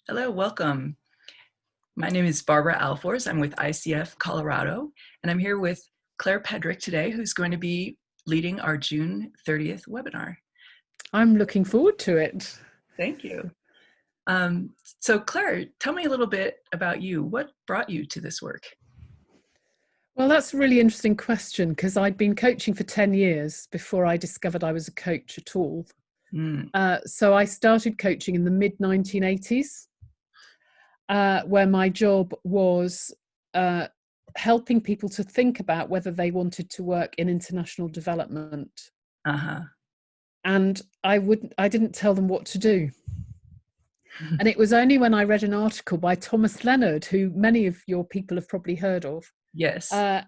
Hello, welcome. My name is Barbara Alfors. I'm with ICF Colorado, and I'm here with Claire Pedrick today, who's going to be leading our June 30th webinar. I'm looking forward to it. Thank you. So Claire, tell me a little bit about you. What brought you to this work? Well, that's a really interesting question because I'd been coaching for 10 years before I discovered I was a coach at all. So I started coaching in the mid-1980s, where my job was helping people to think about whether they wanted to work in international development. And I didn't tell them what to do. And it was only when I read an article by Thomas Leonard, who many of your people have probably heard of. Yes. I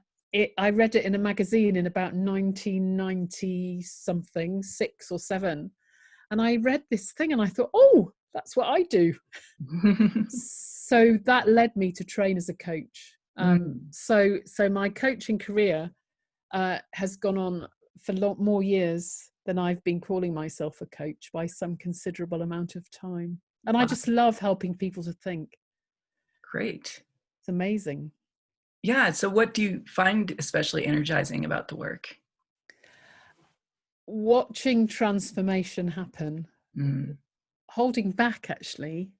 read it in a magazine in about 1990 something, 6 or 7. And I read this thing and I thought, oh, that's what I do. So that led me to train as a coach. So my coaching career has gone on for a lot more years than I've been calling myself a coach by some considerable amount of time. And I just love helping people to think. Great. It's amazing. Yeah. So what do you find especially energizing about the work? Watching transformation happen, holding back actually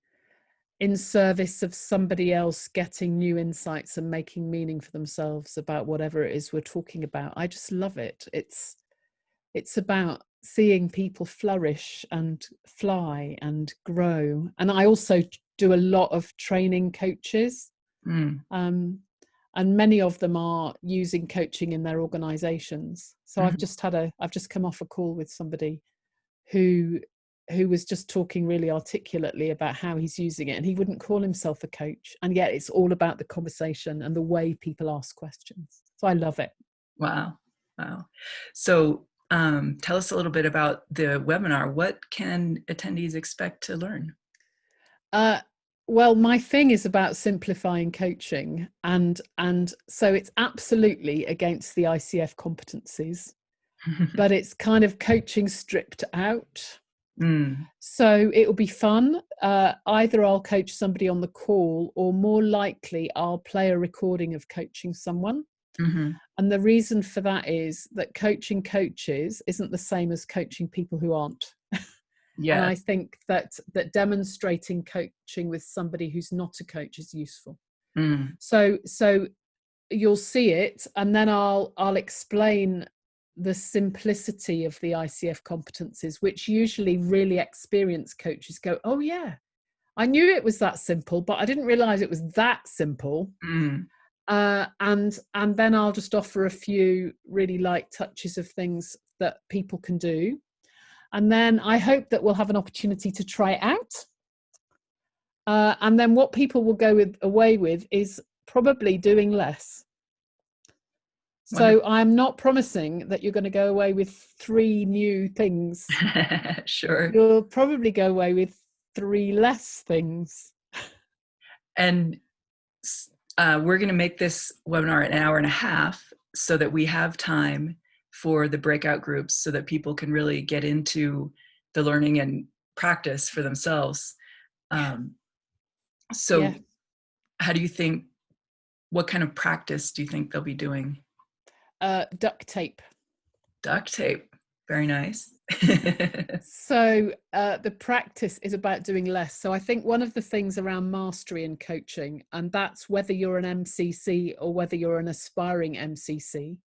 in service of somebody else getting new insights and making meaning for themselves about whatever it is we're talking about. I just love it. It's about seeing people flourish and fly and grow. And I also do a lot of training coaches. And many of them are using coaching in their organizations. So I've just come off a call with somebody who was just talking really articulately about how he's using it, and he wouldn't call himself a coach, and yet it's all about the conversation and the way people ask questions. So I love it. Wow. So tell us a little bit about the webinar. What can attendees expect to learn? Well, my thing is about simplifying coaching, and so it's absolutely against the ICF competencies, but it's kind of coaching stripped out. So it will be fun. Either I'll coach somebody on the call, or more likely I'll play a recording of coaching someone. And the reason for that is that coaching coaches isn't the same as coaching people who aren't. Yeah. And I think that demonstrating coaching with somebody who's not a coach is useful. So you'll see it, and then I'll explain the simplicity of the ICF competencies, which usually really experienced coaches go, oh yeah, I knew it was that simple, but I didn't realize it was that simple. And then I'll just offer a few really light touches of things that people can do. And then I hope that we'll have an opportunity to try it out. And then what people will go away with is probably doing less. So I'm not promising that you're going to go away with 3 new things. Sure. You'll probably go away with 3 less things. And we're going to make this webinar an hour and a half so that we have time for the breakout groups, so that people can really get into the learning and practice for themselves. So how do you think, what kind of practice do you think they'll be doing? Duct tape. Duct tape. Very nice. So the practice is about doing less. So I think one of the things around mastery in coaching, and that's whether you're an MCC or whether you're an aspiring MCC,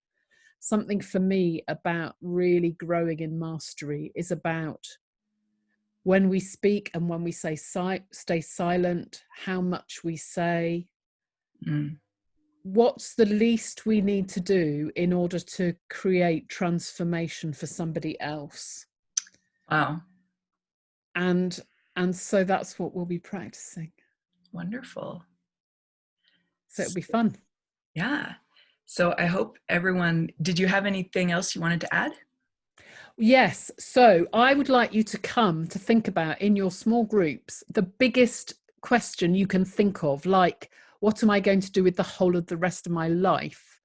something for me about really growing in mastery is about when we speak and when we say stay silent, how much we say, what's the least we need to do in order to create transformation for somebody else. Wow. And so that's what we'll be practicing. Wonderful. So it'll be fun. Yeah. So I hope everyone, did you have anything else you wanted to add? Yes. So I would like you to come to think about in your small groups, the biggest question you can think of, like, what am I going to do with the whole of the rest of my life,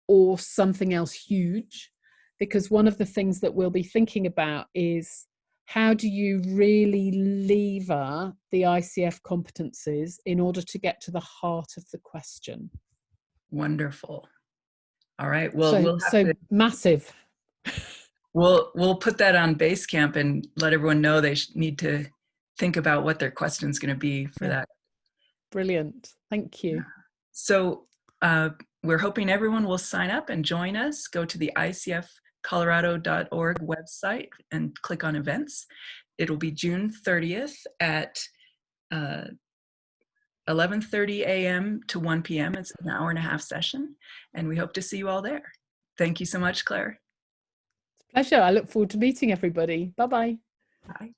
or something else huge? Because one of the things that we'll be thinking about is how do you really lever the ICF competencies in order to get to the heart of the question? Wonderful. All right. Well, we'll have so to massive. we'll put that on Basecamp and let everyone know they need to think about what their question is going to be for that. Brilliant. Thank you. So we're hoping everyone will sign up and join us. Go to the icfcolorado.org website and click on events. It'll be June 30th at 11:30 a.m. to 1 p.m. It's an hour-and-a-half session, and we hope to see you all there. Thank you so much, Claire. Pleasure. I look forward to meeting everybody. Bye-bye. Bye.